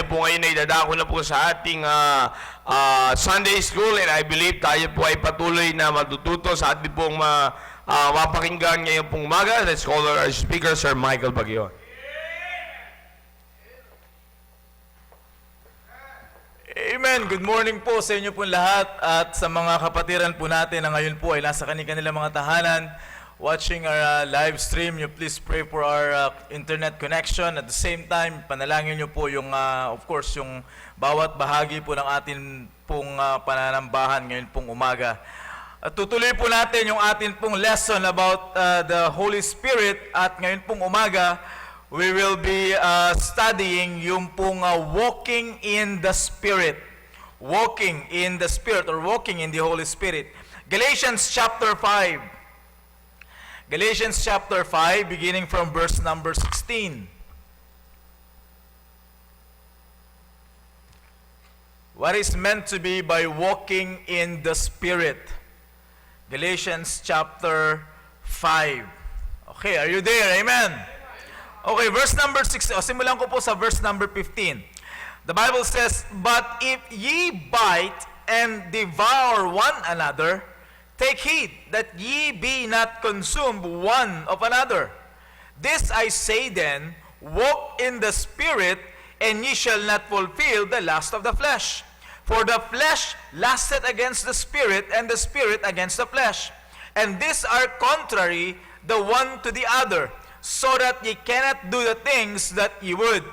tayo po ngayon ay dadako na po sa ating Sunday School, and I believe tayo po ay patuloy na matututo sa ating pong mapakinggan ngayon pong umaga. Let's call our speaker, Sir Michael Baguion. Amen. Good morning po sa inyo po lahat at sa mga kapatiran po natin na ngayon po ay nasa kanilang mga tahanan watching our live stream. You please pray for our internet connection. At the same time, panalangin nyo po yung, of course, yung bawat bahagi po ng atin pong pananambahan ngayon pong umaga. At tutuloy po natin yung atin pong lesson about the Holy Spirit. At ngayon pong umaga, we will be studying yung pong walking in the Spirit. Walking in the Spirit or walking in the Holy Spirit. Galatians chapter 5. Galatians chapter 5, beginning from verse number 16. What is meant to be by walking in the Spirit? Galatians chapter 5. Okay, are you there? Amen? Okay, verse number 16. Simulan ko po sa verse number 15. The Bible says, "But if ye bite and devour one another, take heed that ye be not consumed one of another. This I say then, walk in the Spirit, and ye shall not fulfill the lust of the flesh. For the flesh lusteth against the Spirit, and the Spirit against the flesh. And these are contrary the one to the other, so that ye cannot do the things that ye would.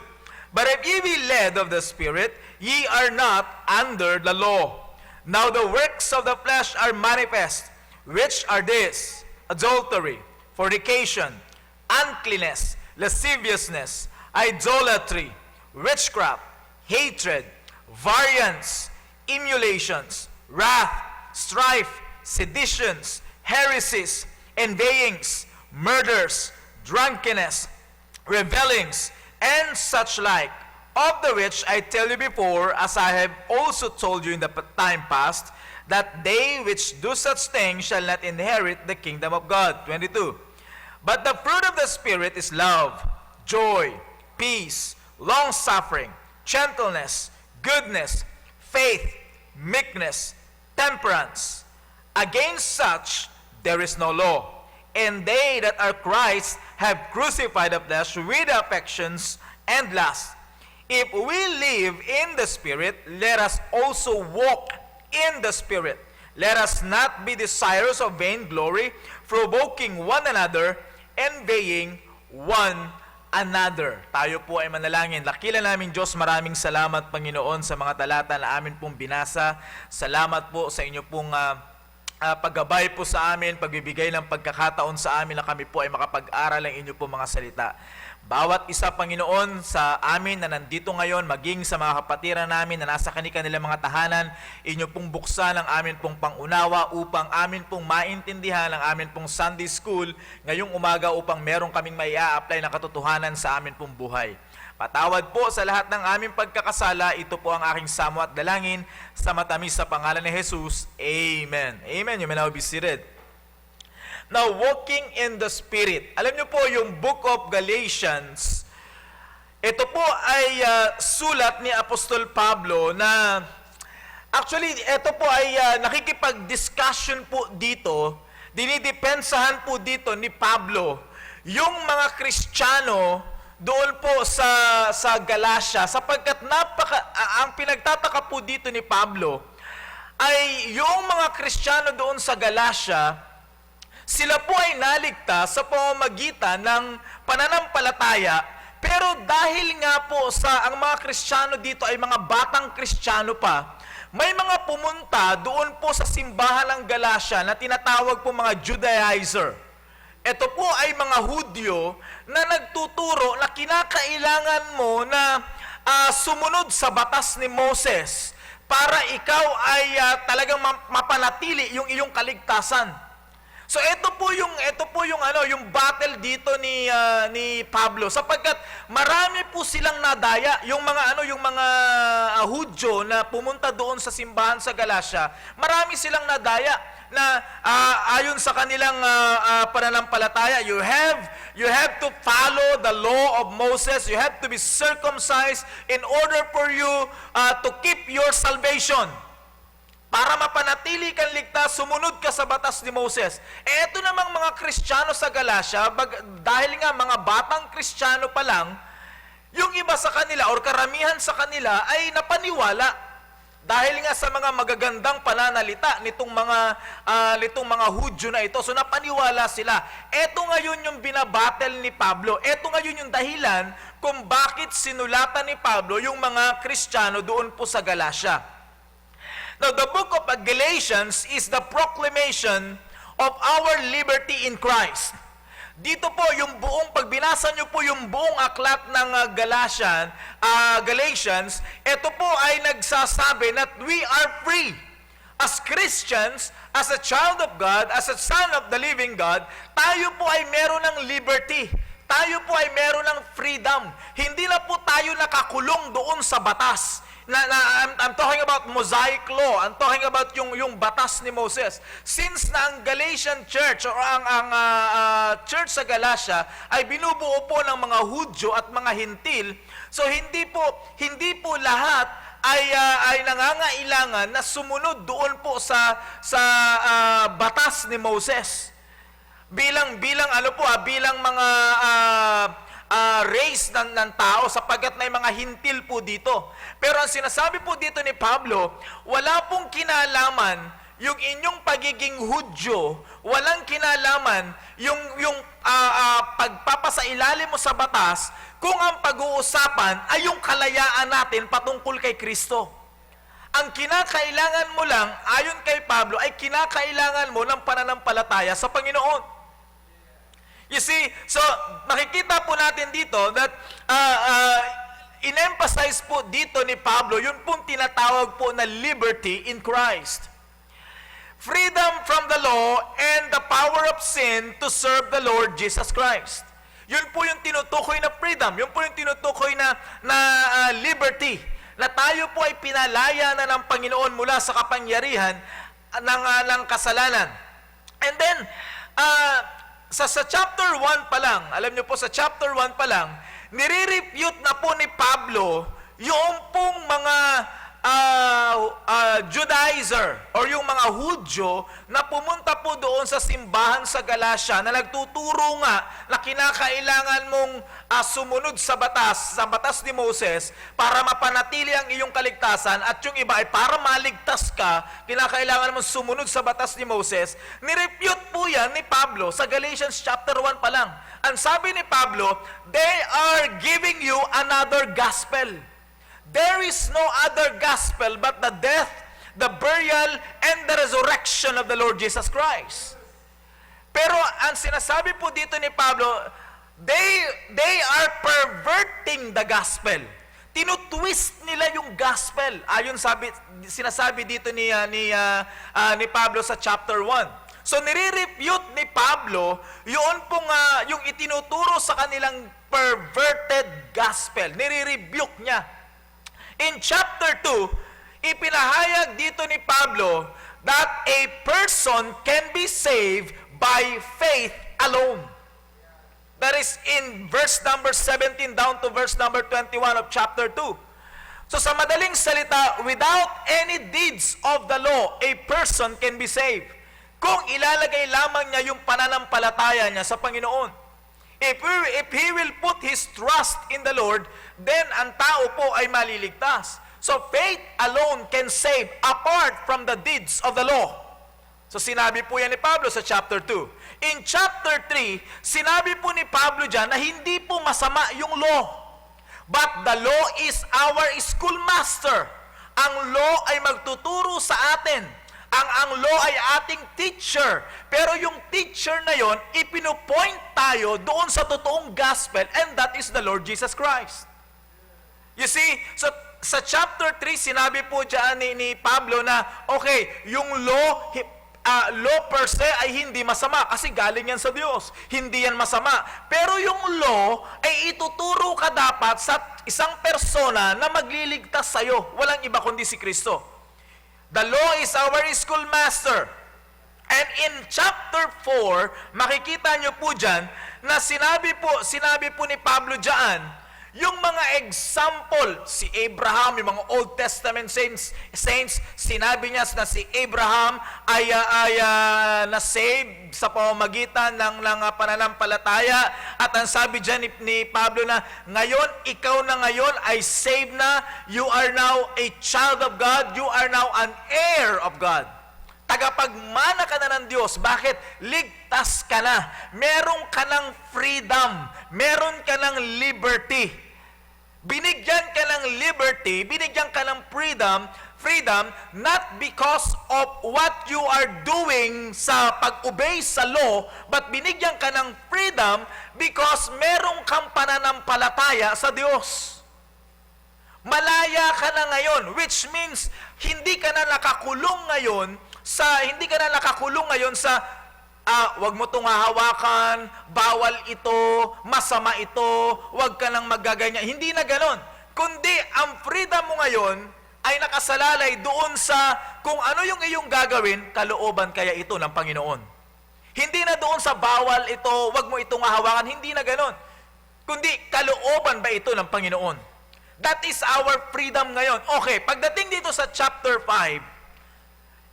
But if ye be led of the Spirit, ye are not under the law. Now the works of the flesh are manifest, which are this: adultery, fornication, uncleanness, lasciviousness, idolatry, witchcraft, hatred, variance, emulations, wrath, strife, seditions, heresies, envyings, murders, drunkenness, revellings, and such like, of the which I tell you before, as I have also told you in the time past, that they which do such things shall not inherit the kingdom of God." 22. "But the fruit of the Spirit is love, joy, peace, long-suffering, gentleness, goodness, faith, meekness, temperance. Against such there is no law. And they that are Christ have crucified the flesh with the affections and lusts. If we live in the Spirit, let us also walk in the Spirit. Let us not be desirous of vainglory, provoking one another, envying one another." Tayo po ay manalangin. Dakila namin Diyos, maraming salamat Panginoon sa mga talata na amin pong binasa. Salamat po sa inyo pong paggabay po sa amin, pagbibigay ng pagkakataon sa amin na kami po ay makapag-aral ng inyo pong mga salita. Bawat isa, Panginoon, sa amin na nandito ngayon, maging sa mga kapatiran namin na nasa kanilang mga tahanan, inyo pong buksan ang amin pong pangunawa upang amin pong maintindihan ang amin pong Sunday School ngayong umaga upang meron kaming may a-apply na katotohanan sa amin pong buhay. Patawad po sa lahat ng aming pagkakasala. Ito po ang aking samo at dalangin sa matamis sa pangalan ni Jesus. Amen. Amen. You may now be seated. Now, walking in the Spirit. Alam niyo po, yung Book of Galatians, ito po ay sulat ni Apostol Pablo na, actually, ito po ay nakikipag-discussion po dito, dinidepensahan po dito ni Pablo, yung mga Kristiyano doon po sa Galacia, sapagkat ang pinagtataka po dito ni Pablo, ay yung mga Kristiyano doon sa Galacia, sila po ay naligtas sa pamamagitan ng pananampalataya, pero dahil nga po ang mga Kristiyano dito ay mga batang Kristiyano pa, may mga pumunta doon po sa simbahan ng Galacia na tinatawag po mga Judaizer. Ito po ay mga Hudyo na nagtuturo na kinakailangan mo na sumunod sa batas ni Moses para ikaw ay talagang mapanatili yung iyong kaligtasan. So ito po yung yung battle dito ni Pablo, sapagkat marami po silang nadaya, yung mga Hudyo na pumunta doon sa simbahan sa Galacia, marami silang nadaya na ayon sa kanilang pananampalataya, you have to follow the law of Moses, you have to be circumcised in order for you to keep your salvation. Para mapanatili kang ligtas, sumunod ka sa batas ni Moses. Eto namang mga Kristiyano sa Galacia, dahil nga mga batang Kristiyano pa lang, yung iba sa kanila or karamihan sa kanila ay napaniwala dahil nga sa mga magagandang pananalita nitong mga Hudyo na ito. So napaniwala sila. Eto ngayon yung binabattle ni Pablo. Eto ngayon yung dahilan kung bakit sinulatan ni Pablo yung mga Kristiyano doon po sa Galacia. Now, the book of Galatians is the proclamation of our liberty in Christ. Dito po, yung buong, pag binasa nyo po yung buong aklat ng Galatians, ito po ay nagsasabi that we are free. As Christians, as a child of God, as a son of the living God, tayo po ay meron ng liberty. Tayo po ay meron ng freedom. Hindi na po tayo nakakulong doon sa batas. I'm talking about Mosaic law. I'm talking about yung batas ni Moses. Since na ang Galatian church or ang church sa Galacia ay binubuo po ng mga Hudyo at mga Hintil, so hindi po lahat ay nangangailangan na sumunod doon po sa batas ni Moses. Bilang mga race ng tao, sapagkat may mga hintil po dito. Pero ang sinasabi po dito ni Pablo, wala pong kinalaman yung inyong pagiging Hudyo, walang kinalaman yung pagpapasailalim mo sa batas, kung ang pag-uusapan ay yung kalayaan natin patungkol kay Kristo. Ang kinakailangan mo lang, ayon kay Pablo, ay kinakailangan mo ng pananampalataya sa Panginoon. You see, so makikita po natin dito that in-emphasize po dito ni Pablo, yun pong tinatawag po na liberty in Christ. Freedom from the law and the power of sin to serve the Lord Jesus Christ. Yun po yung tinutukoy na freedom, yun po yung tinutukoy na liberty, na tayo po ay pinalaya na ng Panginoon mula sa kapangyarihan ng kasalanan. And then, sa chapter 1 pa lang, alam niyo po sa chapter 1 pa lang, nire-refute na po ni Pablo yung pong mga Judaizer or yung mga Hudyo na pumunta po doon sa simbahan sa Galacia na nagtuturo nga na kinakailangan mong sumunod sa batas ni Moses para mapanatili ang iyong kaligtasan, at yung iba ay para maligtas ka, kinakailangan mong sumunod sa batas ni Moses. Nirefute po yan ni Pablo sa Galatians chapter 1 pa lang. Ang sabi ni Pablo, they are giving you another gospel. There is no other gospel but the death, the burial, and the resurrection of the Lord Jesus Christ. Pero ang sinasabi po dito ni Pablo, they are perverting the gospel. Tinutwist nila yung gospel. Ayon sinasabi dito ni Pablo sa chapter 1. So nire-refute ni Pablo yung itinuturo sa kanilang perverted gospel. Nire-rebuke niya. In chapter 2, ipinahayag dito ni Pablo that a person can be saved by faith alone. That is in verse number 17 down to verse number 21 of chapter 2. So sa madaling salita, without any deeds of the law, a person can be saved. Kung ilalagay lamang niya yung pananampalataya niya sa Panginoon. If he will put his trust in the Lord, then ang tao po ay maliligtas. So faith alone can save apart from the deeds of the law. So sinabi po yan ni Pablo sa chapter 2. In chapter 3, sinabi po ni Pablo dyan na hindi po masama yung law. But the law is our schoolmaster. Ang law ay magtuturo sa atin. Ang law ay ating teacher. Pero yung teacher na yon, ipinopoint tayo doon sa totoong gospel, and that is the Lord Jesus Christ. You see, so sa chapter 3, sinabi po dyan ni Pablo na, okay, yung law law per se ay hindi masama kasi galing yan sa Diyos. Hindi yan masama. Pero yung law ay ituturo ka dapat sa isang persona na magliligtas sa'yo. Walang iba kundi si Kristo. The law is our schoolmaster. And in chapter 4, makikita nyo po dyan na sinabi po ni Pablo dyan, yung mga example, si Abraham, yung mga Old Testament saints, sinabi niya na si Abraham ay na-save sa pamamagitan ng pananampalataya. At ang sabi dyan ni Pablo na, ngayon, ikaw na ngayon ay saved na, you are now a child of God, you are now an heir of God. Tagapagmana ka na ng Diyos. Bakit? Ligtas ka na. Meron ka ng freedom. Meron ka ng liberty. Binigyan ka ng liberty, binigyan ka ng freedom, not because of what you are doing sa pag-obey sa law, but binigyan ka ng freedom because meron kang pananampalataya sa Diyos. Malaya ka na ngayon, which means hindi ka na nakakulong ngayon sa wag mo itong hahawakan, bawal ito, masama ito, wag ka nang magaganyan. Hindi na ganon. Kundi, ang freedom mo ngayon ay nakasalalay doon sa kung ano yung iyong gagawin, kalooban kaya ito ng Panginoon. Hindi na doon sa bawal ito, wag mo itong hahawakan, hindi na ganon. Kundi, kalooban ba ito ng Panginoon? That is our freedom ngayon. Okay, pagdating dito sa chapter 5,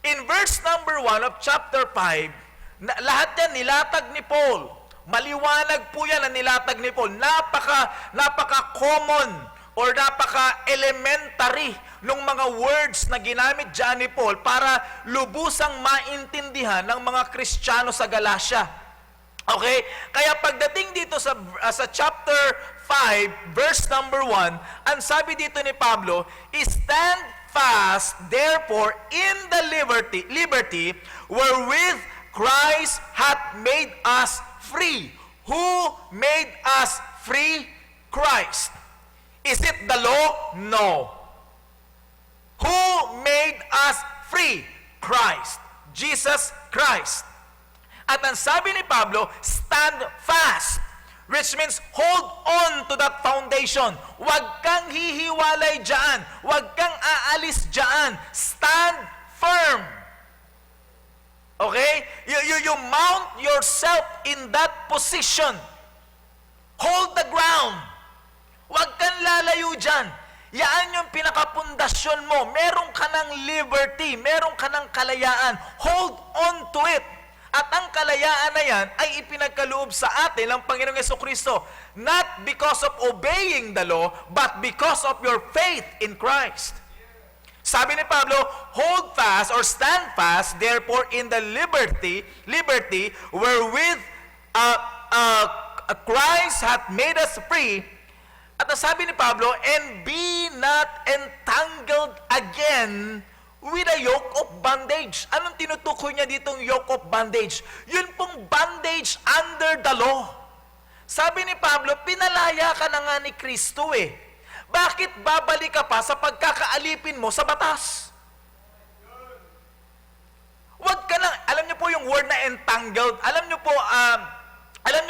in verse number 1 of chapter 5, lahat yan nilatag ni Paul. Maliwanag po yan ang nilatag ni Paul. Napaka-common or napaka-elementary ng mga words na ginamit dyan ni Paul para lubusang maintindihan ng mga Kristiyano sa Galacia. Okay? Kaya pagdating dito sa chapter 5, verse number 1, ang sabi dito ni Pablo, stand fast, therefore, in the liberty wherewith Christ hath made us free. Who made us free? Christ. Is it the law? No. Who made us free? Christ. Jesus Christ. At ang sabi ni Pablo, stand fast. Which means, hold on to that foundation. Huwag kang hihiwalay dyan. Huwag kang aalis dyan. Stand firm. Okay? You mount yourself in that position. Hold the ground. Huwag kang lalayo dyan. Yan yung pinakapundasyon mo. Meron ka ng liberty. Meron ka ng kalayaan. Hold on to it. At ang kalayaan na yan ay ipinagkaloob sa atin ng Panginoong Jesucristo. Not because of obeying the law, but because of your faith in Christ. Sabi ni Pablo, hold fast or stand fast, therefore in the liberty wherewith Christ hath made us free. At sabi ni Pablo, and be not entangled again with a yoke of bondage. Anong tinutukoy niya ditong yoke of bondage? Yun pong bondage under the law. Sabi ni Pablo, pinalaya ka na nga ni Kristo eh. Bakit babalik ka pa sa pagkakaalipin mo sa batas? Huwag ka lang, alam niyo po yung word na entangled, alam niyo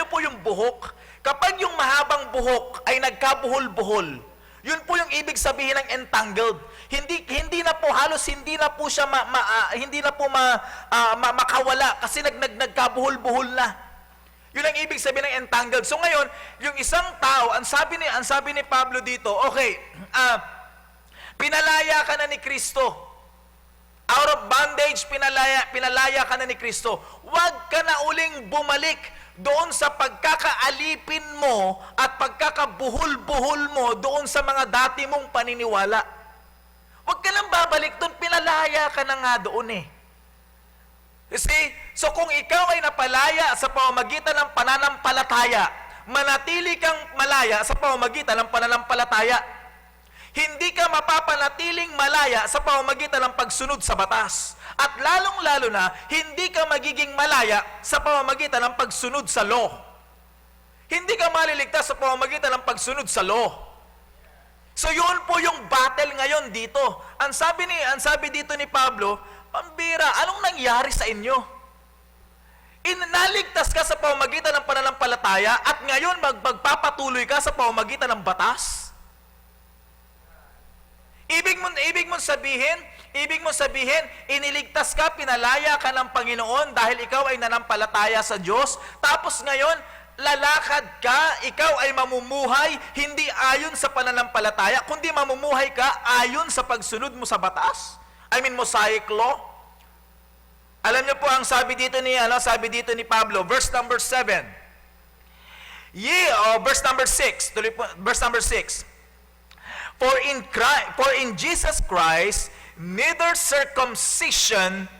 po yung buhok. Kapag yung mahabang buhok ay nagkabuhol-buhol, yun po yung ibig sabihin ng entangled. Hindi na po halos hindi na po siya makawala kasi nagkabuhol-buhol na. Yun ang ibig sabihin ng entangled. So ngayon, yung isang tao, ang sabi ni Pablo dito, okay, pinalaya ka na ni Kristo. Out of bondage, pinalaya ka na ni Kristo. Huwag ka na uling bumalik doon sa pagkakaalipin mo at pagkakabuhol-buhol mo doon sa mga dati mong paniniwala. Huwag ka lang babalik doon, pinalaya ka na nga doon eh. You see? So kung ikaw ay napalaya sa pamamagitan ng pananampalataya, manatili kang malaya sa pamamagitan ng pananampalataya. Hindi ka mapapanatiling malaya sa pamamagitan ng pagsunod sa batas. At lalong-lalo na, hindi ka magiging malaya sa pamamagitan ng pagsunod sa law. Hindi ka maliligtas sa pamamagitan ng pagsunod sa law. So yun po yung battle ngayon dito. Ang sabi dito ni Pablo, Pambira, anong nangyari sa inyo? Naligtas ka sa pamamagitan ng pananampalataya at ngayon magpapatuloy ka sa pamamagitan ng batas? Ibig mong sabihin, iniligtas ka, pinalaya ka ng Panginoon dahil ikaw ay nanampalataya sa Diyos, tapos ngayon, lalakad ka, ikaw ay mamumuhay, hindi ayon sa pananampalataya, kundi mamumuhay ka ayon sa pagsunod mo sa batas? Mosaic law? Alam niyo po ang sabi dito ni Pablo, verse number 7. Verse number 6, verse number 6. For in Jesus Christ, neither circumcision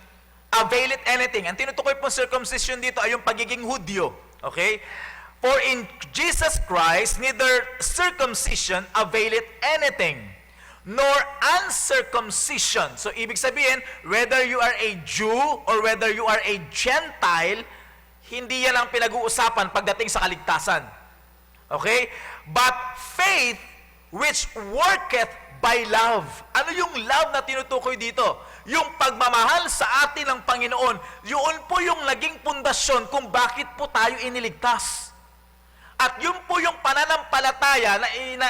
availeth anything. Ang tinutukoy pong circumcision dito ay yung pagiging Hudyo. Okay? For in Jesus Christ, neither circumcision availeth anything, nor uncircumcision. So, ibig sabihin, whether you are a Jew or whether you are a Gentile, hindi yan ang pinag-uusapan pagdating sa kaligtasan. Okay? But faith which worketh by love. Ano yung love na tinutukoy dito? Yung pagmamahal sa atin ng Panginoon. Yun po yung naging pundasyon kung bakit po tayo iniligtas. At yun po yung pananampalataya na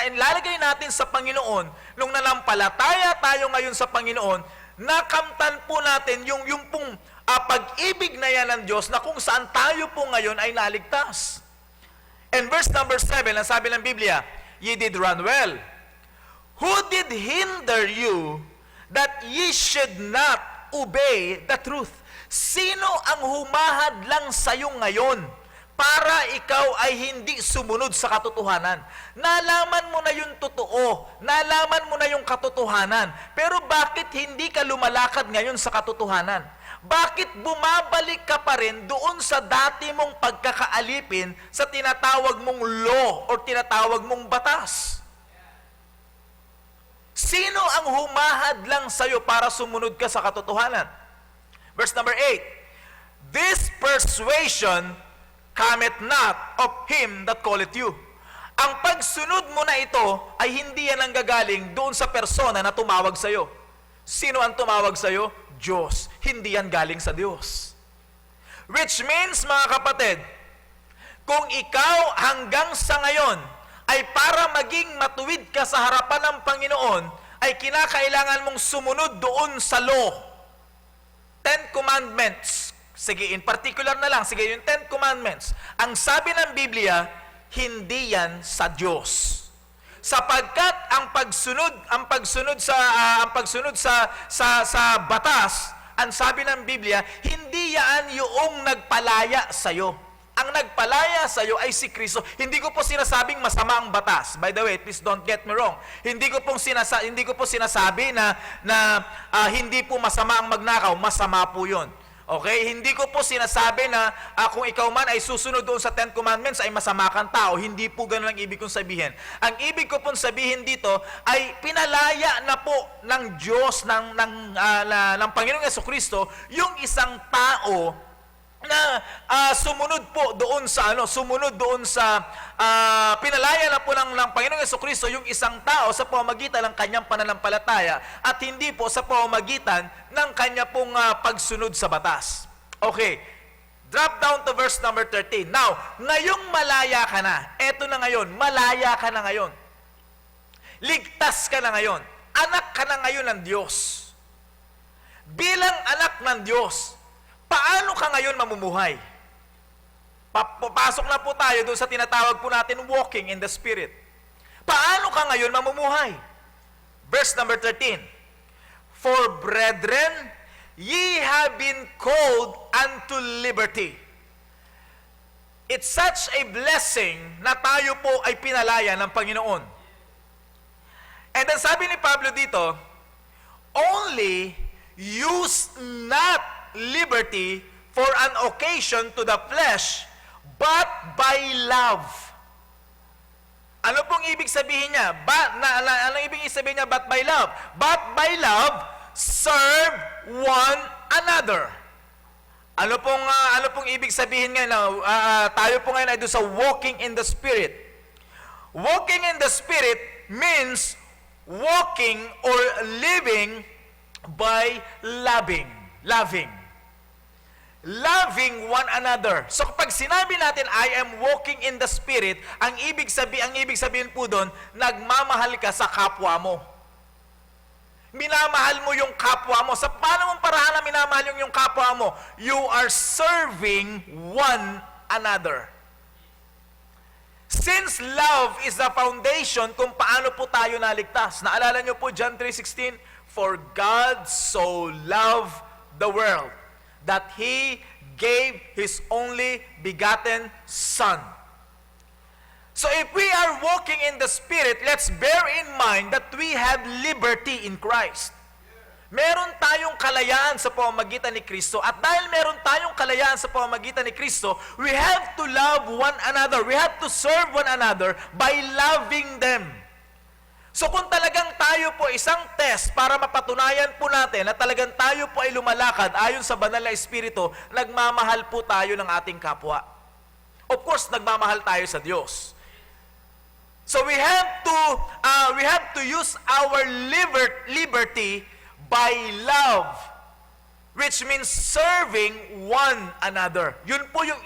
ilalagay natin sa Panginoon. Nung nanampalataya tayo ngayon sa Panginoon, nakamtan po natin yung pong pag-ibig na yan ng Diyos na kung saan tayo po ngayon ay naligtas. And verse number 7, ang sabi ng Biblia, ye did run well. Who did hinder you that ye should not obey the truth? Sino ang humahad lang sa iyo ngayon para ikaw ay hindi sumunod sa katotohanan? Nalaman mo na yung totoo, nalaman mo na yung katotohanan, pero bakit hindi ka lumalakad ngayon sa katotohanan? Bakit bumabalik ka pa rin doon sa dati mong pagkakaalipin sa tinatawag mong law o tinatawag mong batas? Sino ang humahad lang sa'yo para sumunod ka sa katotohanan? Verse number 8, this persuasion cometh not of him that calleth you. Ang pagsunod mo na ito ay hindi yan ang gagaling doon sa persona na tumawag sa'yo. Sino ang tumawag sa'yo? Diyos. Hindi yan galing sa Diyos. Which means, mga kapatid, kung ikaw hanggang sa ngayon ay para maging matuwid ka sa harapan ng Panginoon, ay kinakailangan mong sumunod doon sa law. 10 Commandments. Sige, in particular na lang, sige, yung 10 Commandments. Ang sabi ng Biblia, hindi yan sa Diyos. Sapagkat ang pagsunod sa batas, ang sabi ng Biblia, hindi yan yung nagpalaya sa iyo. Ang nagpalaya sa iyo ay si Kristo. Hindi ko po sinasabing masama ang batas. By the way, please don't get me wrong. Hindi ko po sinasabi na hindi po masama ang magnakaw, masama po 'yon. Okay? Hindi ko po sinasabi na kung ikaw man ay susunod doon sa 10 Commandments ay masama kang tao. Hindi po ganun ang ibig kong sabihin. Ang ibig ko pong sabihin dito ay pinalaya na po ng Diyos, ng Panginoong Jesucristo, yung isang tao na sumunod po doon sa pinalaya na po ng Panginoong Jesucristo yung isang tao sa pamamagitan ng kanyang pananampalataya at hindi po sa pamamagitan ng kanya pong pagsunod sa batas. Okay, drop down to verse number 13. Now, ngayong malaya ka na, eto na ngayon, malaya ka na ngayon. Ligtas ka na ngayon. Anak ka na ngayon ng Diyos. Bilang anak ng Diyos, paano ka ngayon mamumuhay? Papasok na po tayo doon sa tinatawag po natin walking in the Spirit. Paano ka ngayon mamumuhay? Verse number 13. For brethren, ye have been called unto liberty. It's such a blessing na tayo po ay pinalaya ng Panginoon. And then sabi ni Pablo dito, only use not liberty for an occasion to the flesh, but by love. Ano pong ibig sabihin niya? Ano ibig sabihin niya, but by love? But by love, serve one another. Ano pong ibig sabihin ngayon? Tayo po ngayon ay doon sa walking in the Spirit. Walking in the Spirit means walking or living by loving. loving. Loving one another. So kapag sinabi natin, I am walking in the Spirit, ang ibig sabihin po doon, nagmamahal ka sa kapwa mo. Minamahal mo yung kapwa mo. Sa paano mong paraan na minamahal yung kapwa mo? You are serving one another. Since love is the foundation kung paano po tayo naligtas. Naalala niyo po John 3:16, for God so loved the world that He gave His only begotten Son. So if we are walking in the Spirit, let's bear in mind that we have liberty in Christ. Meron tayong kalayaan sa pamamagitan ni Kristo. At dahil meron tayong kalayaan sa pamamagitan ni Kristo, we have to love one another. We have to serve one another by loving them. So kung talagang tayo po isang test para mapatunayan po natin na talagang tayo po ay lumalakad ayon sa banal na Espiritu, nagmamahal po tayo ng ating kapwa. Of course, nagmamahal tayo sa Diyos. So we have to use our liberty by love, which means serving one another. Yun po yung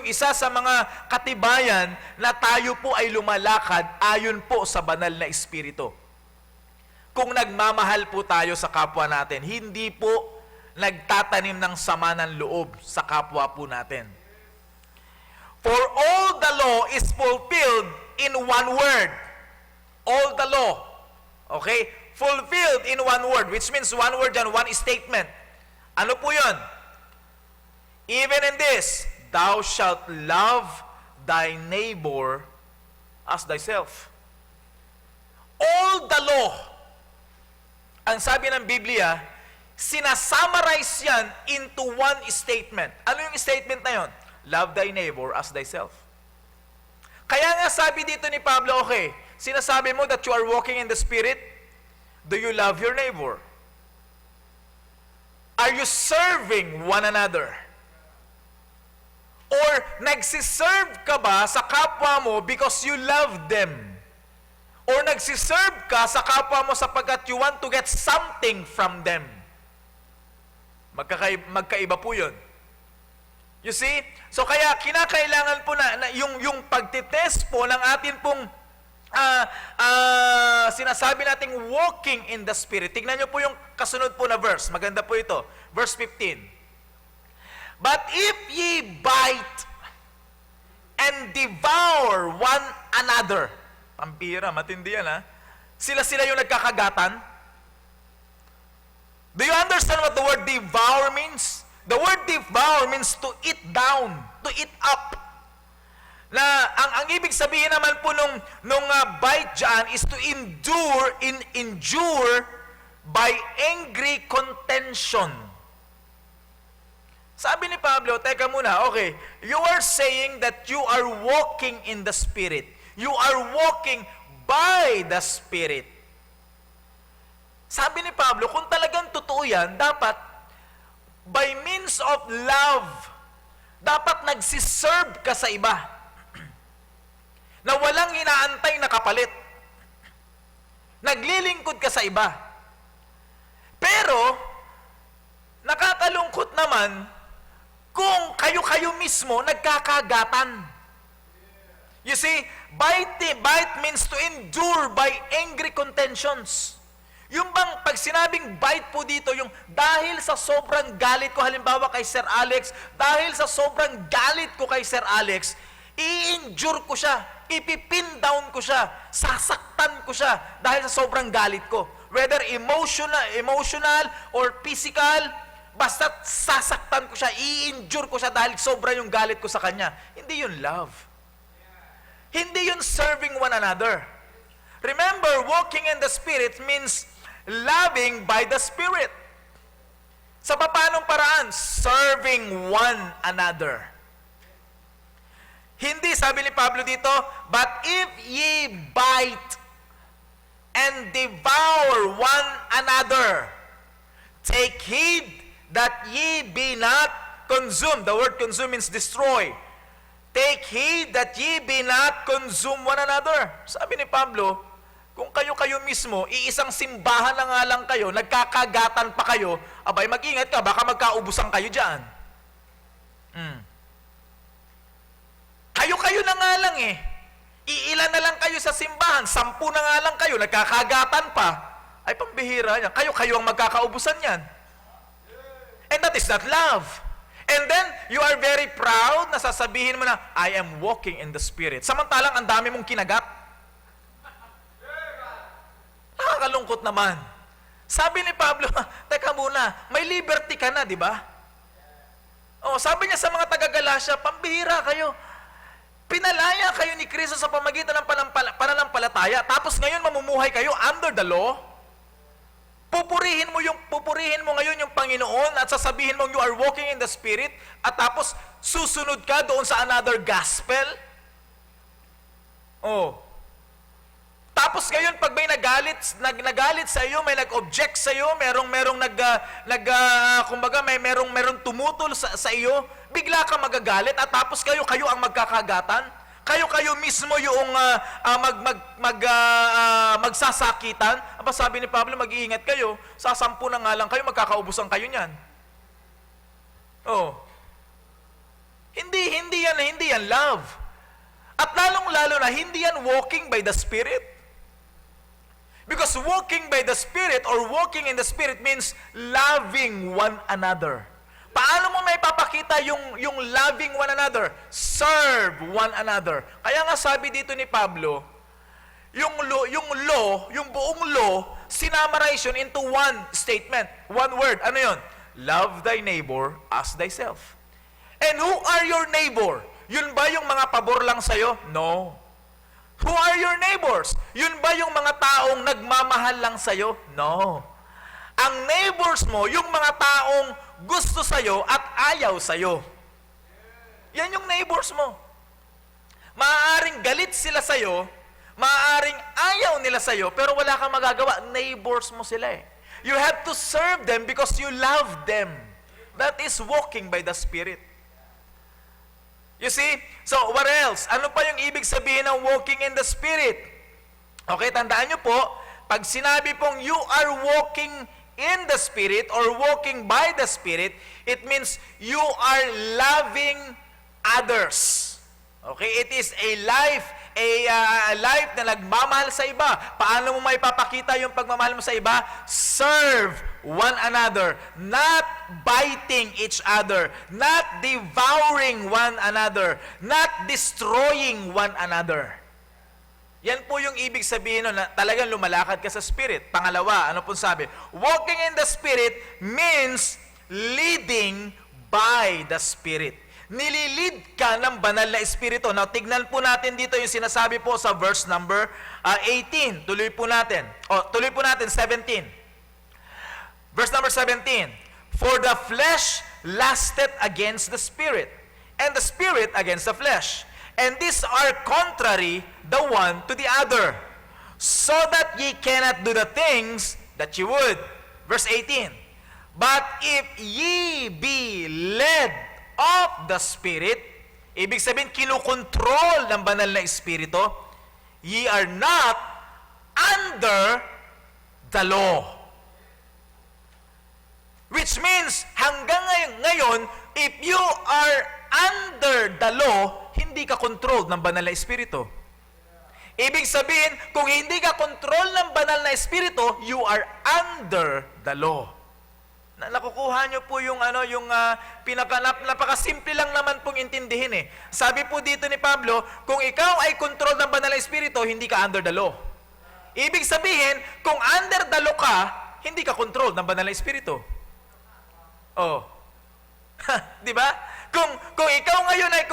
isa sa mga katibayan na tayo po ay lumalakad ayon po sa banal na Espiritu. Kung nagmamahal po tayo sa kapwa natin, hindi po nagtatanim ng sama ng loob sa kapwa po natin. For all the law is fulfilled in one word. All the law. Okay? Fulfilled in one word, which means one word and one statement. Ano po yun? Even in this, thou shalt love thy neighbor as thyself. All the law, ang sabi ng Biblia, sinasummarize yan into one statement. Ano yung statement na yun? Love thy neighbor as thyself. Kaya nga sabi dito ni Pablo, okay, sinasabi mo that you are walking in the Spirit, do you love your neighbor? Are you serving one another? Or nagsiserve ka ba sa kapwa mo because you love them? Or nagsiserve ka sa kapwa mo sapagkat you want to get something from them? Magkaiba po yun. You see? So kaya kinakailangan po na yung pagtitest po ng atin pong sinasabi nating walking in the Spirit. Tignan niyo po yung kasunod po na verse. Maganda po ito. Verse 15. But if ye bite and devour one another. Pampira, matindi yan ha. Sila yung nagkakagatan. Do you understand what the word devour means? The word devour means to eat down, to eat up. Na ang ibig sabihin naman po nung bite dyan is to endure by angry contention. Sabi ni Pablo, teka muna, okay, you are saying that you are walking in the Spirit. You are walking by the Spirit. Sabi ni Pablo, kung talagang totoo yan, dapat by means of love, dapat nagsiserve ka sa iba na walang inaantay na kapalit. Naglilingkod ka sa iba. Pero, nakakalungkot naman kung kayo-kayo mismo nagkakagatan. You see, bite means to endure by angry contentions. Yung bang pag sinabing bite po dito, yung dahil sa sobrang galit ko, halimbawa kay Sir Alex, dahil sa sobrang galit ko kay Sir Alex, i-injure ko siya, ipipin down ko siya, sasaktan ko siya dahil sa sobrang galit ko. Whether emotional or physical, basta sasaktan ko siya, i-injure ko siya dahil sobra yung galit ko sa kanya. Hindi yun love. Hindi yun serving one another. Remember, walking in the Spirit means loving by the Spirit. Sa paanong paraan? Serving one another. Hindi, sabi ni Pablo dito, but if ye bite and devour one another, take heed that ye be not consumed. The word consume means destroy. Take heed that ye be not consume one another. Sabi ni Pablo, kung kayo kayo mismo, iisang simbahan na nga lang kayo, nagkakagatan pa kayo, abay, mag-ingat ka, baka magkaubusan kayo dyan. Kayo-kayo na nga lang eh. Iilan na lang kayo sa simbahan, 10 na nga lang kayo, nagkakagatan pa. Ay, pambihira yan. Kayo-kayo ang magkakaubusan yan. And that is not love. And then, you are very proud na sasabihin mo na, I am walking in the Spirit. Samantalang, ang dami mong kinagat. Nakakalungkot naman. Sabi ni Pablo, teka muna, may liberty ka na, di ba? Oh, sabi niya sa mga taga-Galacia, pambihira kayo. Pinalaya kayo ni Kristo sa pamagitan ng pananampalataya, tapos ngayon mamumuhay kayo under the law. Pupurihin mo ngayon yung Panginoon at sasabihin mo you are walking in the Spirit at tapos susunod ka doon sa another gospel. Oh. Tapos ngayon pag may nagalit sa iyo, may nag-object sa iyo, merong kumbaga merong tumutol sa iyo, bigla ka magagalit at tapos kayo ang magkakagatan. Kayo mismo yung magsasakitan. Aba, sabi ni Pablo, mag-iingat kayo. Sa 10 na nga lang kayo, magkakaubusan kayo niyan. Oh. Hindi yan love. At lalong-lalo na, hindi yan walking by the Spirit. Because walking by the Spirit or walking in the Spirit means loving one another. Paano mo may papakita yung loving one another? Serve one another. Kaya nga sabi dito ni Pablo, yung buong law, sinummarize yun into one statement, one word. Ano yun? Love thy neighbor as thyself. And who are your neighbor? Yun ba yung mga pabor lang sa'yo? No. Who are your neighbors? Yun ba yung mga taong nagmamahal lang sa'yo? No. Ang neighbors mo, yung mga taong gusto sa'yo at ayaw sa'yo. Yan yung neighbors mo. Maaaring galit sila sa'yo, maaaring ayaw nila sa'yo, pero wala kang magagawa. Neighbors mo sila eh. You have to serve them because you love them. That is walking by the Spirit. You see? So, what else? Ano pa yung ibig sabihin ng walking in the Spirit? Okay, tandaan nyo po, pag sinabi pong you are walking in the Spirit or walking by the Spirit, it means you are loving others. Okay? It is a life na nagmamahal sa iba. Paano mo maipapakita yung pagmamahal mo sa iba? Serve one another, not biting each other, not devouring one another, not destroying one another. Yan po yung ibig sabihin na talagang lumalakad ka sa Spirit. Pangalawa, ano pong sabi? Walking in the Spirit means leading by the Spirit. Nililid ka ng banal na Espiritu. Now, tignan po natin dito yung sinasabi po sa verse number 18. Tuloy po natin 17. Verse number 17. For the flesh lusted against the Spirit, and the Spirit against the flesh. And these are contrary the one to the other, so that ye cannot do the things that ye would. Verse 18. But if ye be led of the Spirit, ibig sabihin, kinukontrol ng banal na Espiritu, ye are not under the law. Which means, hanggang ngayon, if you are under the law, hindi ka controlled ng banal na Espiritu. Ibig sabihin, kung hindi ka control ng banal na Espiritu, you are under the law. Nakukuha nyo po yung napakasimple lang naman pong intindihin eh. Sabi po dito ni Pablo, kung ikaw ay control ng banal na Espiritu, hindi ka under the law. Ibig sabihin, kung under the law ka, hindi ka control ng banal na Espiritu. Oh. Di ba? Kung ikaw ngayon ay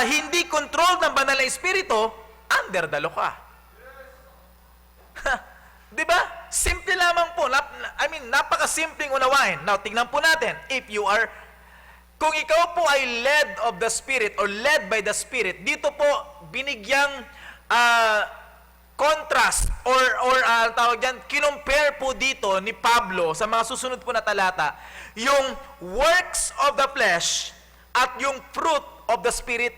hindi control ng banal na Espiritu, under the law ka. Di ba? Simple lamang po. Napakasimpleng unawain. Now, tingnan po natin. Kung ikaw po ay led of the Spirit or led by the Spirit, dito po binigyang contrast or tawag dyan, kinumpare po dito ni Pablo sa mga susunod po na talata, yung works of the flesh at yung fruit of the Spirit.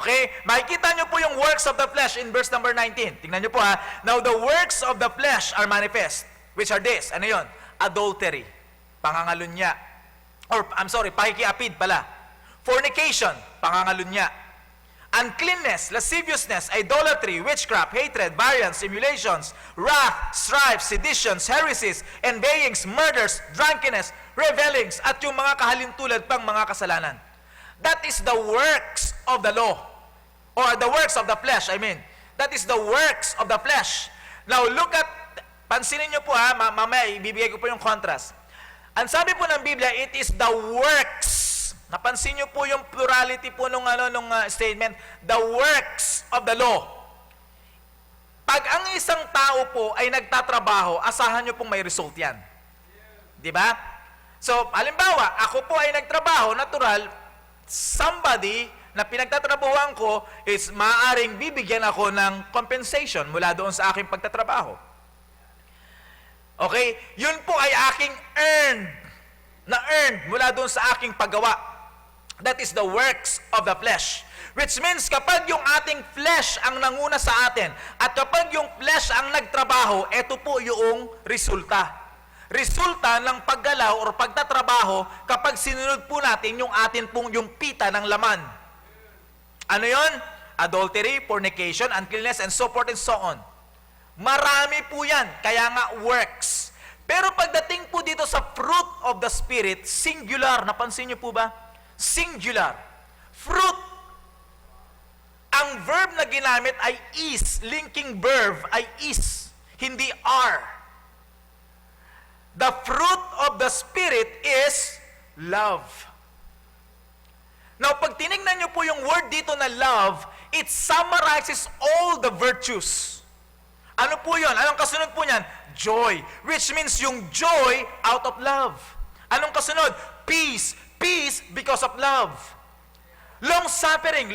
Okay? Makikita nyo po yung works of the flesh in verse number 19. Tingnan nyo po ha. Now the works of the flesh are manifest. Which are this? Ano yon? Adultery. Pangangalunya. Or, pakikiapid pala. Fornication. Pangangalunya. Uncleanness, lasciviousness, idolatry, witchcraft, hatred, variance, simulations, wrath, strife, seditions, heresies, envyings, murders, drunkenness, revelings, at yung mga kahalintulad pang mga kasalanan. That is the works of the law. Or the works of the flesh, I mean. That is the works of the flesh. Now, look at, pansinin nyo po ha, mamaya ibibigay ko po yung contrast. Ang sabi po ng Biblia, it is the works. Napansin nyo po yung plurality po nung statement, the works of the law. Pag ang isang tao po ay nagtatrabaho, asahan nyo pong may result yan. Di ba? So, halimbawa, ako po ay nagtrabaho, natural, somebody na pinagtatrabahoan ko is maaaring bibigyan ako ng compensation mula doon sa aking pagtatrabaho. Okay? Yun po ay aking earned mula doon sa aking paggawa. That is the works of the flesh. Which means kapag yung ating flesh ang nanguna sa atin, at kapag yung flesh ang nagtrabaho, ito po yung resulta. Resulta ng paggalaw o pagtatrabaho kapag sinunod po natin yung atin pong yung pita ng laman. Ano yon? Adultery, fornication, uncleanness, and so forth and so on. Marami po yan, kaya nga works. Pero pagdating po dito sa fruit of the Spirit, singular, napansin niyo po ba? Singular. Fruit. Ang verb na ginamit ay is. Linking verb ay is. Hindi are. The fruit of the Spirit is love. Now, pag tinignan nyo po yung word dito na love, it summarizes all the virtues. Ano po yun? Anong kasunod po niyan? Joy. Which means yung joy out of love. Anong kasunod? Peace. Peace because of love. Long-suffering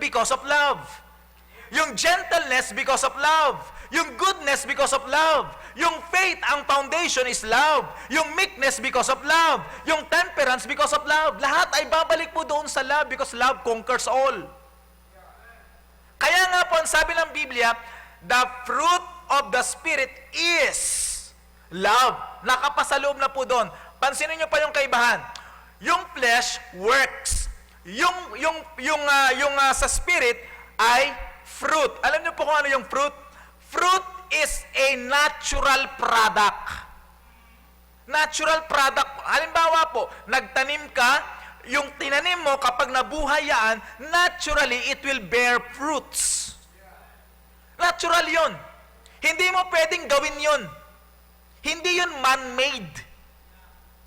because of love. Yung gentleness because of love. Yung goodness because of love. Yung faith, ang foundation is love. Yung meekness because of love. Yung temperance because of love. Lahat ay babalik po doon sa love because love conquers all. Kaya nga po, ang sabi ng Biblia, the fruit of the Spirit is love. Nakapasaloob na po doon. Pansinin niyo pa yung kaibahan. Yung flesh works. Yung sa spirit ay fruit. Alam niyo po kung ano yung fruit? Fruit is a natural product. Natural product. Halimbawa po, nagtanim ka, yung tinanim mo, kapag nabuhay yan, naturally, it will bear fruits. Natural yun. Hindi mo pwedeng gawin yun. Hindi yun man-made.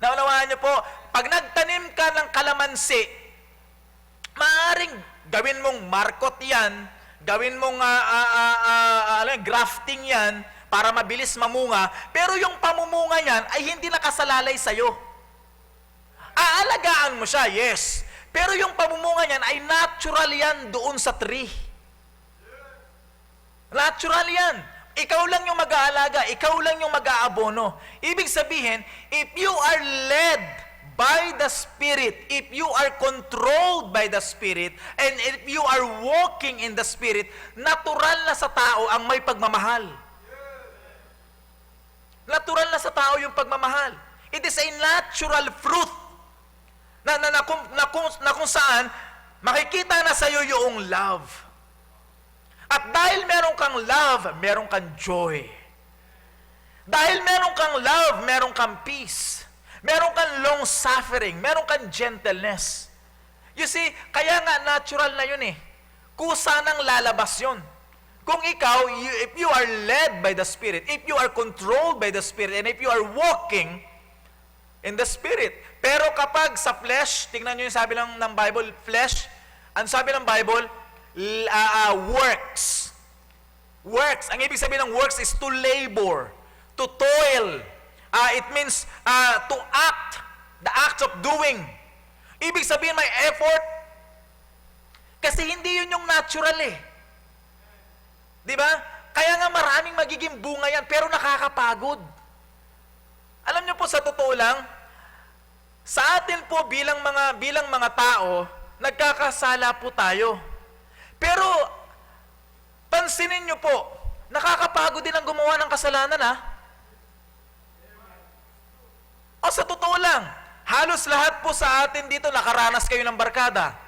Naunawaan niyo po, pag nagtanim ka ng kalamansi, maaaring gawin mong markot yan, gawin mong grafting yan, para mabilis mamunga, pero yung pamumunga niyan ay hindi nakasalalay sa'yo. Aalagaan mo siya, yes. Pero yung pamumunga niyan ay natural yan doon sa tree. Natural yan. Ikaw lang yung mag-aalaga, ikaw lang yung mag-aabono. Ibig sabihin, if you are led by the Spirit, if you are controlled by the Spirit, and if you are walking in the Spirit, natural na sa tao ang may pagmamahal. Natural na sa tao yung pagmamahal. It is a natural fruit na kung saan makikita na sa iyo yung love. At dahil meron kang love, meron kang joy. Dahil meron kang love, meron kang peace. Meron kang long suffering, meron kang gentleness. You see, kaya nga natural na yun eh. Kusa nang lalabas yun. Kung ikaw, if you are led by the Spirit, if you are controlled by the Spirit, and if you are walking in the Spirit. Pero kapag sa flesh, tingnan nyo yung sabi ng Bible, flesh, ang sabi ng Bible, works. Works. Ang ibig sabihin ng works is to labor, to toil. It means to act, the act of doing. Ibig sabihin may effort. Kasi hindi yun yung natural eh. Di ba? Kaya nga maraming magiging bunga yan, pero nakakapagod. Alam niyo po, sa totoo lang, sa atin po bilang mga tao, nagkakasala po tayo. Pero, pansinin nyo po, nakakapagod din ang gumawa ng kasalanan, ha? O sa totoo lang, halos lahat po sa atin dito nakaranas kayo ng barkada.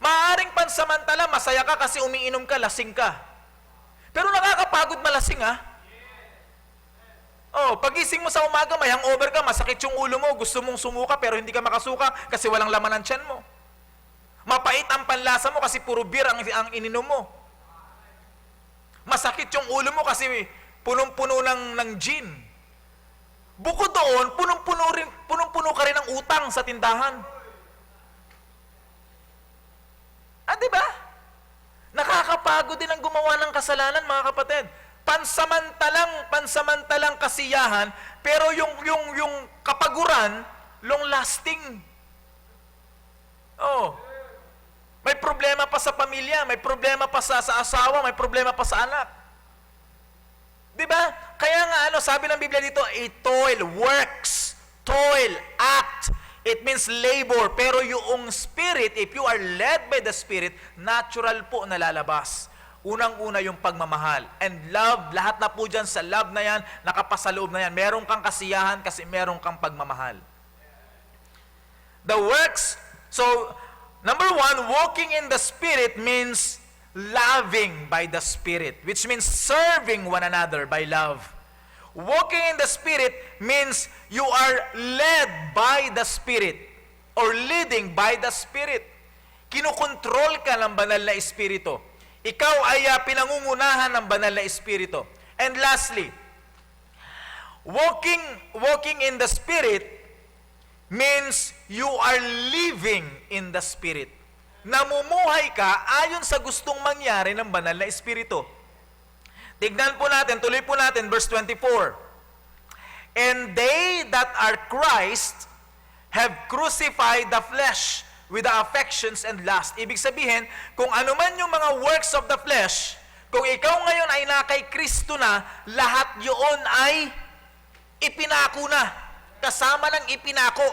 Maaaring pansamantala, masaya ka kasi umiinom ka, lasing ka. Pero nakakapagod malasing, ha? Oh, pagising mo sa umaga, may hangover ka, masakit yung ulo mo, gusto mong sumuka pero hindi ka makasuka kasi walang laman ang tiyan mo. Mapait ang panlasa mo kasi puro beer ang ininom mo. Masakit yung ulo mo kasi punong-puno ng gin. Bukod doon, punong-puno ka rin ng utang sa tindahan. Ah, di ba? Nakakapagod din ang gumawa ng kasalanan, mga kapatid. Pansamantalang kasiyahan, pero yung kapaguran, long lasting. Oh. May problema pa sa pamilya, may problema pa sa asawa, may problema pa sa anak. 'Di ba? Kaya nga sabi ng Biblia dito, toil, works, toil, act. It means labor, pero yung spirit, if you are led by the spirit, natural po nalalabas. Unang-una yung pagmamahal. And love, lahat na po dyan sa love na yan, nakapasaloob na yan. Meron kang kasiyahan kasi meron kang pagmamahal. The works, so, number one, walking in the Spirit means loving by the Spirit, which means serving one another by love. Walking in the Spirit means you are led by the Spirit or leading by the Spirit. Kinukontrol ka ng banal na Espiritu. Ikaw ay pinangungunahan ng banal na Espiritu. And lastly, walking in the Spirit means you are living in the Spirit. Namumuhay ka ayon sa gustong mangyari ng banal na Espiritu. Tignan po natin, tuloy po natin, verse 24. And they that are Christ have crucified the flesh with the affections and lust. Ibig sabihin, kung ano man yung mga works of the flesh, kung ikaw ngayon ay nakay Kristo na, lahat yun ay ipinako na. Kasama ng ipinako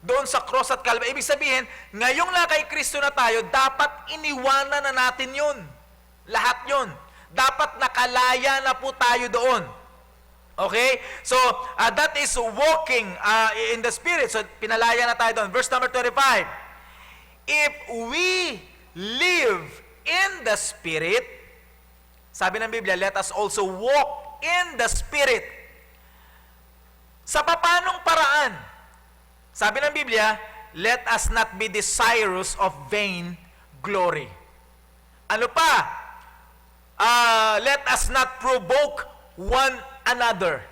doon sa cross at Calvary. Ibig sabihin, ngayong nakay Kristo na tayo, dapat iniwanan na natin yun. Lahat yun. Dapat nakalaya na po tayo doon. Okay? So, that is walking in the Spirit. So, pinalaya na tayo doon. Verse number 25. If we live in the Spirit, sabi ng Biblia, let us also walk in the Spirit. Sa papanong paraan? Sabi ng Biblia, let us not be desirous of vain glory. Ano pa? Let us not provoke one another.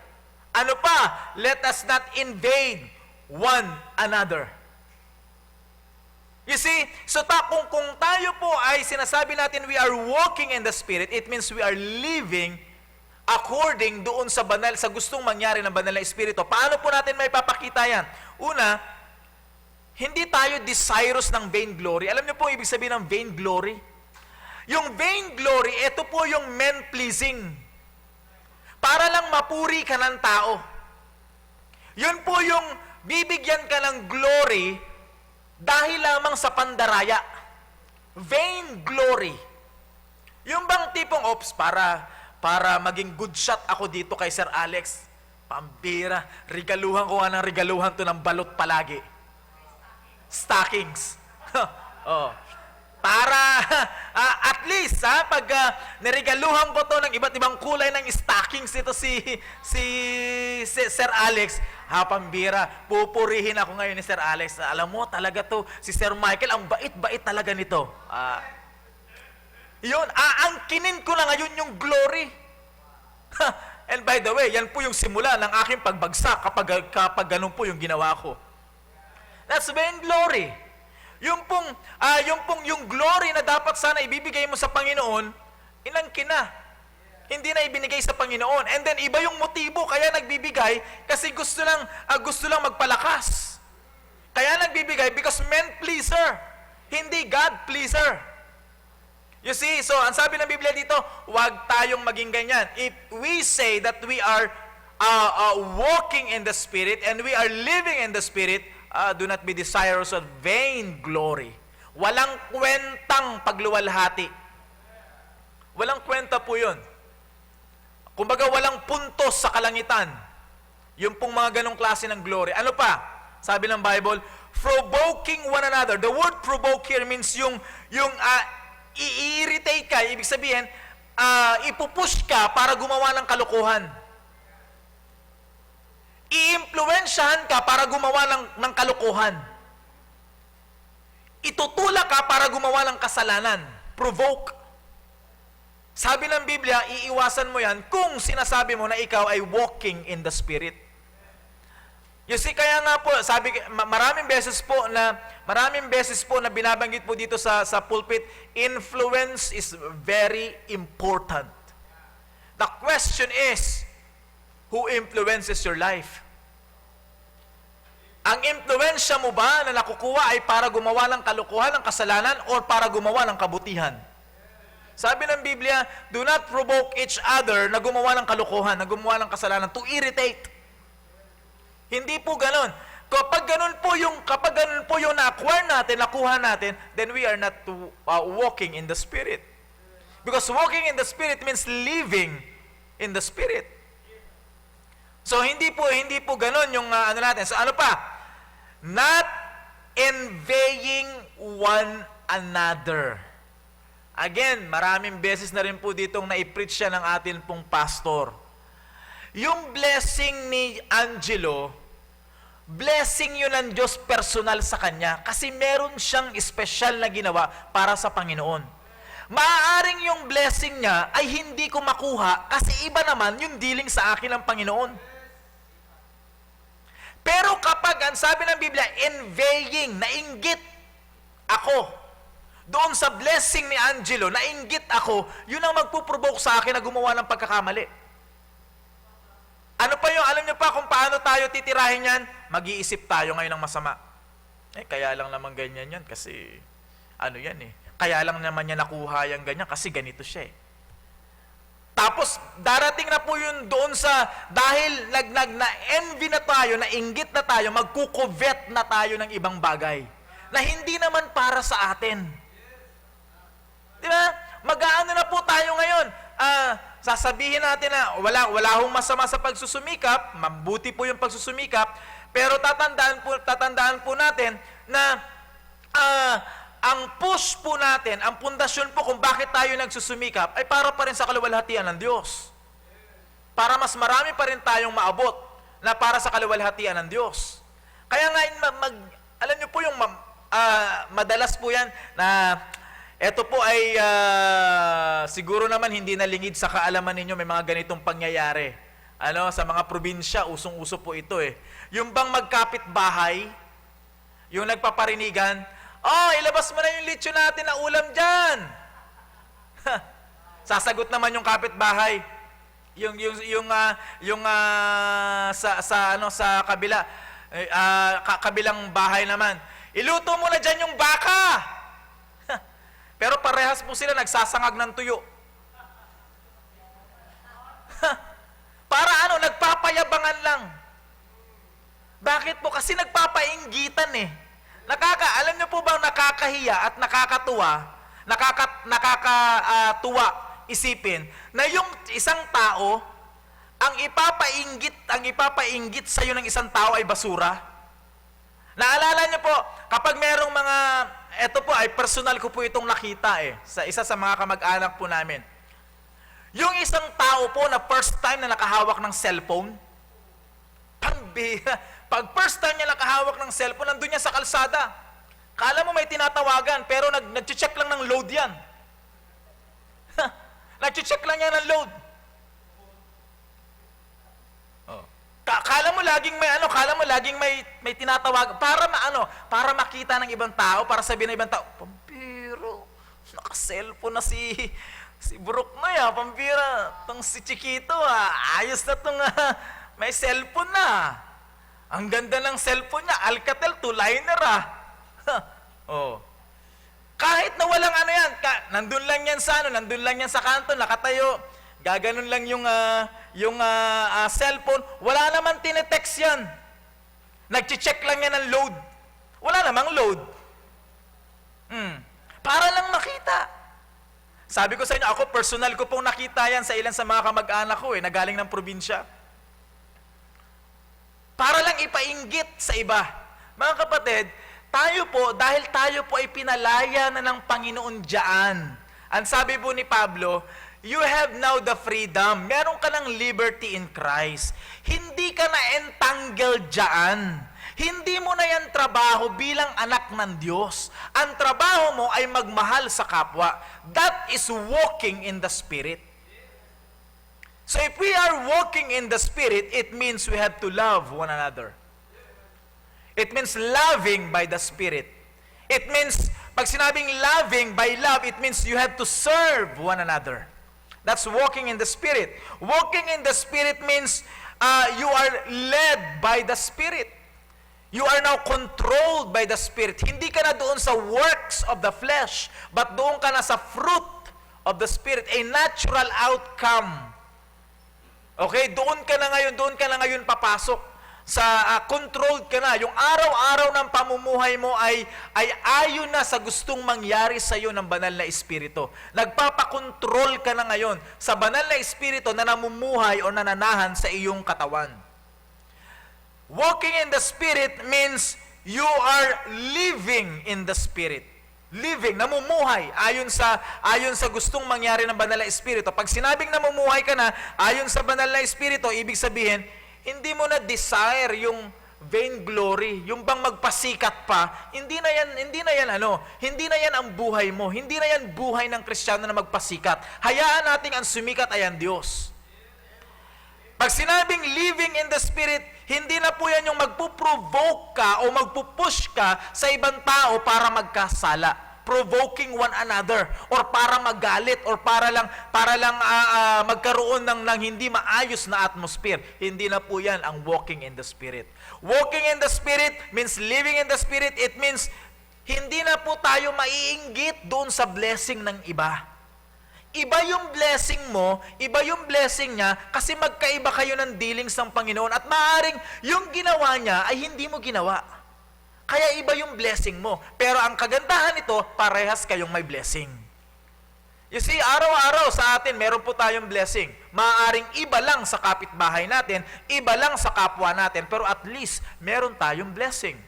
Ano pa? Let us not invade one another. You see, so kung tayo po ay sinasabi natin we are walking in the Spirit, it means we are living according doon sa banal, sa gustong mangyari ng banal na Espiritu. Paano po natin may papakita yan? Una, hindi tayo desirous ng vainglory. Alam niyo po ibig sabihin ng vainglory? Yung vainglory, ito po yung men-pleasing. Para lang mapuri ka ng tao. Yun po yung bibigyan ka ng glory dahil lamang sa pandaraya. Vain glory. Yung bang tipong, para maging good shot ako dito kay Sir Alex, pambira, regaluhan ko nga ng regaluhan to ng balot palagi. Stockings. Oh. Para at least pag niregaluhan ko to ng iba't ibang kulay ng stockings ito si Sir Alex, pambira, pupurihin ako ngayon ni Sir Alex. Alam mo talaga to, si Sir Michael, ang bait-bait talaga nito. Yun, aangkinin ko na ngayon yung glory. And by the way, yan po yung simula ng aking pagbagsak kapag ganun po yung ginawa ko. That's vain glory. Yung glory na dapat sana ibibigay mo sa Panginoon, inangkin na. Hindi na ibinigay sa Panginoon. And then iba yung motibo kaya nagbibigay kasi gusto lang magpalakas. Kaya nagbibigay because men pleaser, hindi God pleaser. You see, so ang sabi ng Biblia dito, huwag tayong maging ganyan. If we say that we are walking in the Spirit and we are living in the Spirit, do not be desirous of vain glory. Walang kwentang pagluwalhati. Walang kwenta po yun. Kumbaga, walang puntos sa kalangitan. Yung pong mga ganong klase ng glory. Ano pa? Sabi ng Bible, provoking one another. The word provoke here means yung i-irritate ka. Ibig sabihin, ipupush ka para gumawa ng kalokohan. I-impluensyahan ka para gumawa ng kalokohan. Itutulak ka para gumawa ng kasalanan. Provoke. Sabi ng Biblia, iiwasan mo yan kung sinasabi mo na ikaw ay walking in the Spirit. You see, kaya nga po, sabi, maraming beses po na binabanggit po dito sa pulpit, influence is very important. The question is, who influences your life? Ang impluensya mo ba na nakukuha ay para gumawa ng kalukuhan, ng kasalanan, or para gumawa ng kabutihan? Sabi ng Biblia, do not provoke each other na gumawa ng kalukuhan, na gumawa ng kasalanan, to irritate. Hindi po ganon. Kapag ganon po yung na-acquire natin, nakuha natin, then we are not walking in the Spirit. Because walking in the Spirit means living in the Spirit. So hindi po ganon yung ano natin. So ano pa? Not envying one another. Again, maraming beses na rin po ditong na-preach siya ng atin pong pastor. Yung blessing ni Angelo, blessing yun ng Diyos personal sa kanya kasi meron siyang espesyal na ginawa para sa Panginoon. Maaaring yung blessing niya ay hindi ko makuha kasi iba naman yung dealing sa akin ng Panginoon. Pero kapag, ang sabi ng Biblia, envying, nainggit ako, doon sa blessing ni Angelo, nainggit ako, yun ang magpuprovoke sa akin na gumawa ng pagkakamali. Ano pa yung, alam niyo pa kung paano tayo titirahin yan? Mag-iisip tayo ngayon ng masama. Kaya lang naman ganyan yan kasi, ano yan kaya lang naman niya nakuha yung ganyan kasi ganito siya Tapos, darating na po yun doon sa, dahil na-envy na tayo, nainggit na tayo, magkukovet na tayo ng ibang bagay na hindi naman para sa atin. Di ba? Mag-aano na po tayo ngayon. Sasabihin natin na wala hong masama sa pagsusumikap, mabuti po yung pagsusumikap, pero tatandaan po natin na ang push po natin, ang pundasyon po kung bakit tayo nagsusumikap ay para pa rin sa kaluwalhatian ng Diyos. Para mas marami pa rin tayong maabot na para sa kaluwalhatian ng Diyos. Kaya nga, alam niyo po yung madalas po yan na ito po ay siguro naman hindi nalingid sa kaalaman ninyo, may mga ganitong pangyayari. Sa mga probinsya, usong-uso po ito Yung bang magkapit-bahay, yung nagpaparinigan, ilabas mo na yung lechon natin na ulam dyan. Sasagot naman yung kapitbahay. Sa kabila, kabilang bahay naman. Iluto mo na dyan yung baka. Pero parehas po sila nagsasangag ng tuyo. Para nagpapayabangan lang. Bakit po? Kasi nagpapainggitan alam niyo po bang nakakahiya at nakakatuwa isipin na yung isang tao, ang ipapainggit sa iyo ng isang tao ay basura? Naalala niyo po, kapag merong mga, eto po ay personal ko po itong nakita sa isa sa mga kamag-anak po namin. Yung isang tao po na first time na nakahawak ng cellphone, pag first time niya nakahawak ng cellphone, nandun niya sa kalsada. Kala mo may tinatawagan, pero nag-check lang ng load yan. Nag-check lang yan ng load. Kala mo laging may tinatawagan para makita ng ibang tao, para sabihin ng ibang tao, pampiro, naka-cellphone na si Brooke na pampira, tong si Chiquito ayos na tong may cellphone na. Ang ganda ng cellphone niya, Alcatel, two-liner Kahit na walang yan, nandun lang yan sa kanto, nakatayo, gaganon lang yung cellphone, wala naman tinetext yan. Nag-check lang yan ng load. Wala namang load. Para lang makita. Sabi ko sa inyo, ako personal ko pong nakita yan sa ilan sa mga kamag-anak ko na galing ng probinsya. Para lang ipainggit sa iba. Mga kapatid, tayo po, dahil tayo po ay pinalaya na ng Panginoon dyan. Ang sabi po ni Pablo, you have now the freedom. Meron ka ng liberty in Christ. Hindi ka na entangled dyan. Hindi mo na yan trabaho bilang anak ng Diyos. Ang trabaho mo ay magmahal sa kapwa. That is walking in the Spirit. So if we are walking in the Spirit, it means we have to love one another. It means loving by the Spirit. It means, pag sinabing loving by love, it means you have to serve one another. That's walking in the Spirit. Walking in the Spirit means you are led by the Spirit. You are now controlled by the Spirit. Hindi ka na doon sa works of the flesh, but doon ka na sa fruit of the Spirit, a natural outcome. Okay, doon ka na ngayon papasok sa controlled ka na. Yung araw-araw ng pamumuhay mo ay ayon na sa gustong mangyari sa iyo ng banal na Espiritu. Nagpapakontrol ka na ngayon sa banal na Espiritu na namumuhay o nananahan sa iyong katawan. Walking in the Spirit means you are living in the Spirit. Living, namumuhay, ayon sa gustong mangyari ng banal na Espiritu. Pag sinabing namumuhay ka na, ayon sa banal na Espiritu, ibig sabihin, hindi mo na desire yung vainglory, yung bang magpasikat pa, hindi na yan ang buhay mo. Hindi na yan buhay ng Kristiyano na magpasikat. Hayaan nating ang sumikat ay ang Diyos. Pag sinabing living in the Spirit, hindi na po yan yung magpuprovoke ka o magpupush ka sa ibang tao para magkasala. Provoking one another or para magalit or para lang magkaroon ng hindi maayos na atmosphere. Hindi na po yan ang walking in the Spirit. Walking in the Spirit means living in the Spirit. It means hindi na po tayo maiinggit doon sa blessing ng iba. Iba yung blessing mo, iba yung blessing niya, kasi magkaiba kayo ng dealings ng Panginoon at maaaring yung ginawa niya ay hindi mo ginawa. Kaya iba yung blessing mo. Pero ang kagandahan nito, parehas kayong may blessing. You see, araw-araw sa atin, meron po tayong blessing. Maaaring iba lang sa kapitbahay natin, iba lang sa kapwa natin, pero at least meron tayong blessing.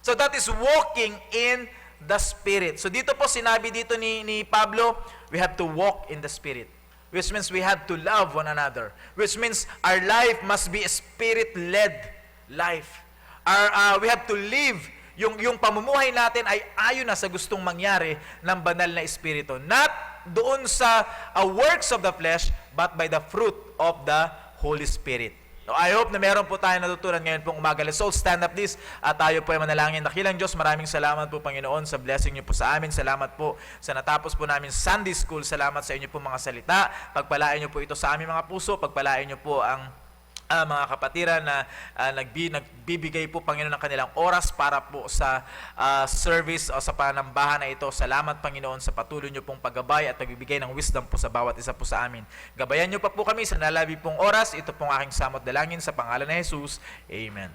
So that is walking in the Spirit. So dito po, sinabi dito ni Pablo, we have to walk in the Spirit. Which means we have to love one another. Which means our life must be a Spirit-led life. We have to live, yung pamumuhay natin ay ayon na sa gustong mangyari ng banal na Espiritu. Not doon sa works of the flesh, but by the fruit of the Holy Spirit. So I hope na meron po tayo natutunan ngayon pong umaga. Let's all stand up please at tayo po ay manalangin. Dakilang Diyos, maraming salamat po Panginoon sa blessing niyo po sa amin. Salamat po sa natapos po namin Sunday School. Salamat sa inyo po mga salita. Pagpalain niyo po ito sa aming mga puso. Pagpalain niyo po ang mga kapatiran na nagbibigay po Panginoon ng kanilang oras para po sa service o sa panambahan na ito. Salamat Panginoon sa patuloy niyo pong paggabay at pagbibigay ng wisdom po sa bawat isa po sa amin. Gabayan niyo pa po kami sa nalabi pong oras. Ito pong aking samot dalangin sa pangalan ni Jesus. Amen.